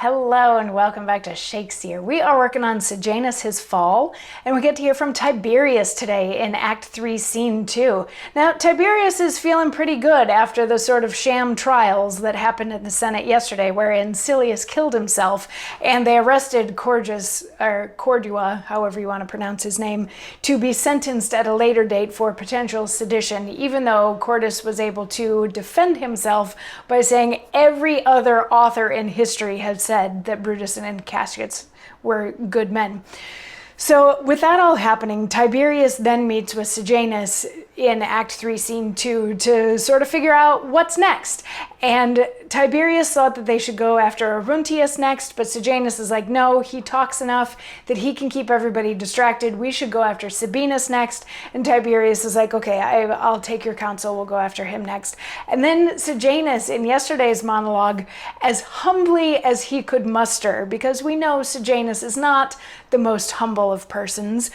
Hello and welcome back to Shakesyear. We are working on Sejanus, his fall, and we get to hear from Tiberius today in Act 3, Scene 2. Now, Tiberius is feeling pretty good after the sort of sham trials that happened in the Senate yesterday, wherein Silius killed himself, and they arrested Cordua, however you want to pronounce his name, to be sentenced at a later date for potential sedition, even though Cordus was able to defend himself by saying every other author in history has said that Brutus and Cassius were good men. So with that all happening, Tiberius then meets with Sejanus in Act 3, Scene 2 to sort of figure out what's next. And Tiberius thought that they should go after Aruntius next, but Sejanus is like, no, he talks enough that he can keep everybody distracted. We should go after Sabinus next. And Tiberius is like, okay, I'll take your counsel. We'll go after him next. And then Sejanus, in yesterday's monologue, as humbly as he could muster, because we know Sejanus is not the most humble of persons,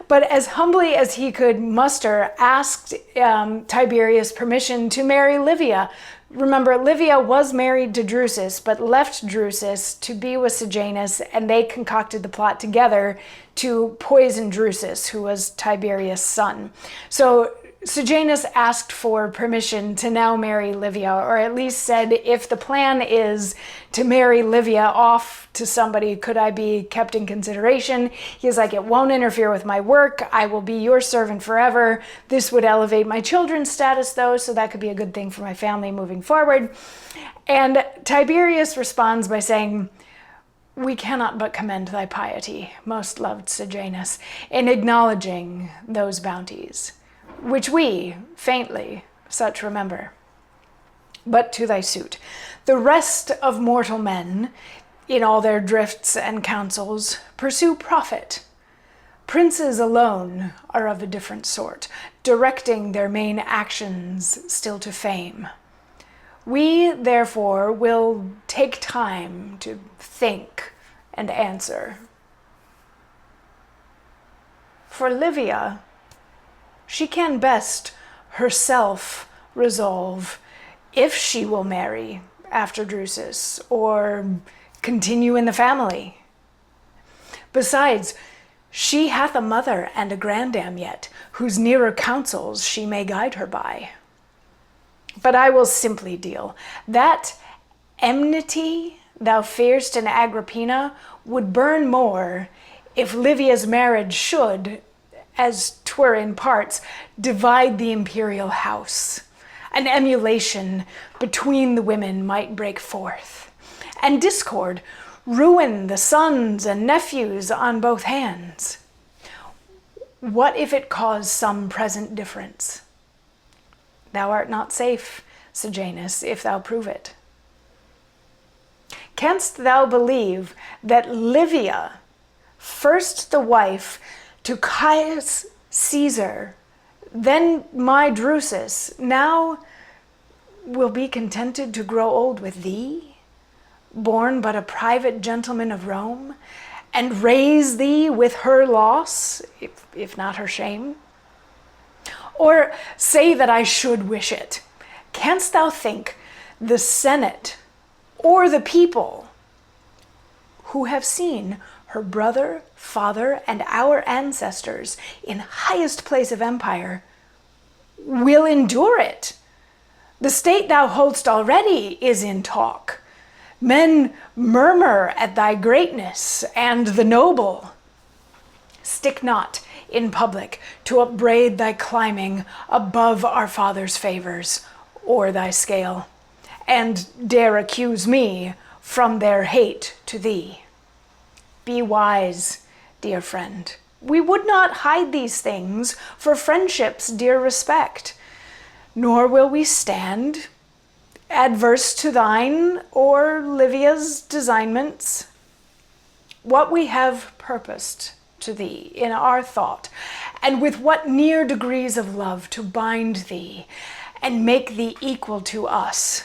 but as humbly as he could muster, asked Tiberius permission to marry Livia. Remember, Livia was married to Drusus, but left Drusus to be with Sejanus, and they concocted the plot together to poison Drusus, who was Tiberius' son. So Sejanus asked for permission to now marry Livia, or at least said, if the plan is to marry Livia off to somebody, could I be kept in consideration? He's like, it won't interfere with my work. I will be your servant forever. This would elevate my children's status, though, so that could be a good thing for my family moving forward. And Tiberius responds by saying, we cannot but commend thy piety, most loved Sejanus, in acknowledging those bounties, which we, faintly, such remember. But to thy suit, the rest of mortal men, in all their drifts and counsels, pursue profit. Princes alone are of a different sort, directing their main actions still to fame. We, therefore, will take time to think and answer. For Livia, she can best herself resolve if she will marry after Drusus or continue in the family. Besides, she hath a mother and a grandam yet, whose nearer counsels she may guide her by. But I will simply deal. That enmity thou fear'st in Agrippina would burn more if Livia's marriage should, as 'twere in parts, divide the imperial house. An emulation between the women might break forth, and discord ruin the sons and nephews on both hands. What if it cause some present difference? Thou art not safe, Sejanus, if thou prove it. Canst thou believe that Livia, first the wife to Caius Caesar, then my Drusus, now will be contented to grow old with thee, born but a private gentleman of Rome, and raise thee with her loss, if not her shame? Or say that I should wish it. Canst thou think the Senate or the people, who have seen her brother, father, and our ancestors in highest place of empire, will endure it? The state thou hold'st already is in talk. Men murmur at thy greatness and the noble. Stick not in public to upbraid thy climbing above our father's favors or thy scale, and dare accuse me from their hate to thee. Be wise, dear friend. We would not hide these things for friendship's dear respect, nor will we stand adverse to thine or Livia's designments. What we have purposed to thee in our thought, and with what near degrees of love to bind thee and make thee equal to us,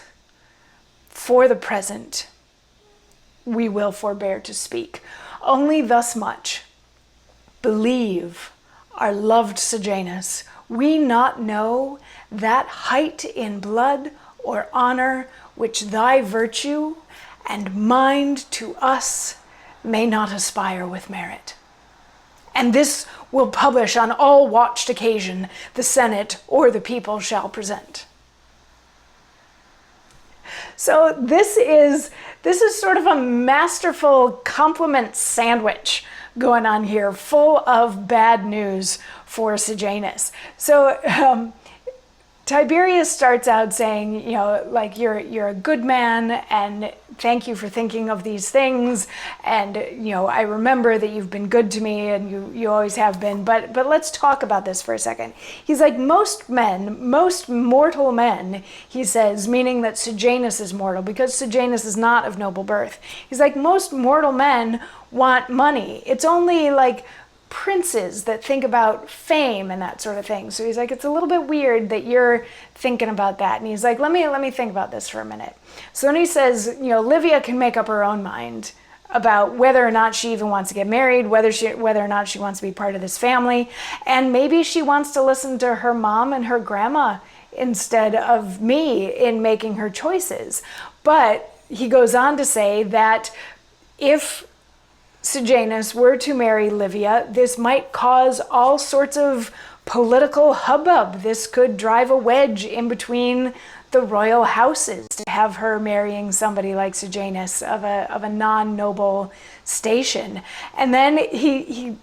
for the present we will forbear to speak. Only thus much. Believe, our loved Sejanus, we not know that height in blood or honor which thy virtue and mind to us may not aspire with merit. And this will publish on all watched occasion the Senate or the people shall present. So this is sort of a masterful compliment sandwich going on here, full of bad news for Sejanus. So Tiberius starts out saying, like, you're a good man, and thank you for thinking of these things, and I remember that you've been good to me, and you always have been, but let's talk about this for a second. He's like, most mortal men, he says, meaning that Sejanus is mortal, because Sejanus is not of noble birth. He's like, most mortal men want money. It's only like princes that think about fame and that sort of thing. So he's like, it's a little bit weird that you're thinking about that. And he's like, let me think about this for a minute. So then he says, Livia can make up her own mind about whether or not she even wants to get married, whether or not she wants to be part of this family, and maybe she wants to listen to her mom and her grandma instead of me in making her choices. But he goes on to say that if Sejanus were to marry Livia, this might cause all sorts of political hubbub. This could drive a wedge in between the royal houses to have her marrying somebody like Sejanus of a non-noble station. And then he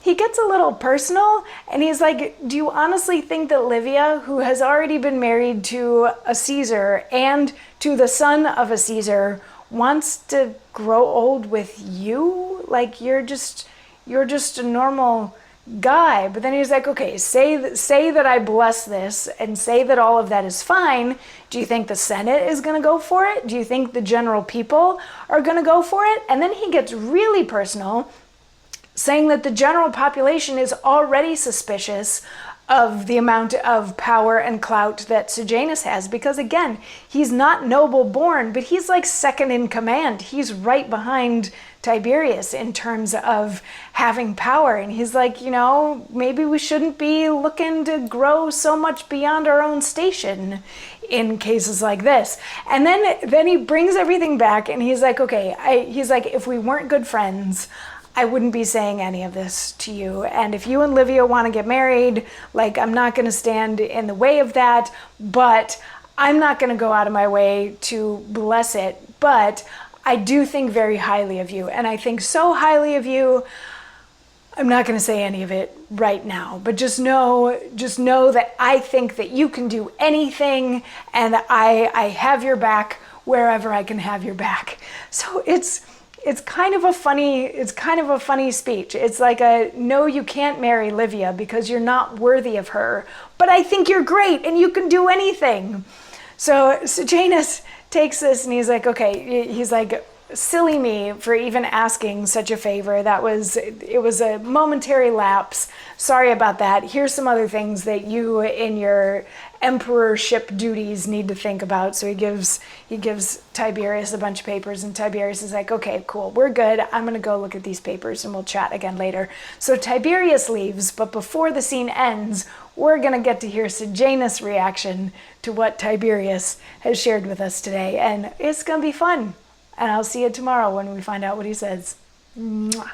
gets a little personal, and he's like, do you honestly think that Livia, who has already been married to a Caesar and to the son of a Caesar, wants to grow old with you? Like, you're just a normal guy. But then he's like, okay, say that I bless this and say that all of that is fine. Do you think the Senate is going to go for it? Do you think the general people are going to go for it? And then he gets really personal, saying that the general population is already suspicious of the amount of power and clout that Sejanus has, because again, he's not noble born, but he's like second in command. He's right behind Tiberius in terms of having power. And he's like, maybe we shouldn't be looking to grow so much beyond our own station in cases like this. And then he brings everything back, and he's like, okay, he's like, if we weren't good friends, I wouldn't be saying any of this to you. And if you and Livia want to get married, like, I'm not going to stand in the way of that, but I'm not going to go out of my way to bless it. But I do think very highly of you. And I think so highly of you, I'm not going to say any of it right now, but just know that I think that you can do anything, and I have your back wherever I can have your back. So it's kind of a funny speech. It's like no, you can't marry Livia because you're not worthy of her, but I think you're great and you can do anything. So Sejanus takes this and he's like, okay, he's like, silly me for even asking such a favor. It was a momentary lapse. Sorry about that. Here's some other things that you in your emperorship duties need to think about. So he gives Tiberius a bunch of papers, and Tiberius is like, okay, cool, we're good. I'm going to go look at these papers and we'll chat again later. So Tiberius leaves, but before the scene ends, we're going to get to hear Sejanus' reaction to what Tiberius has shared with us today. And it's going to be fun. And I'll see you tomorrow when we find out what he says. Mwah.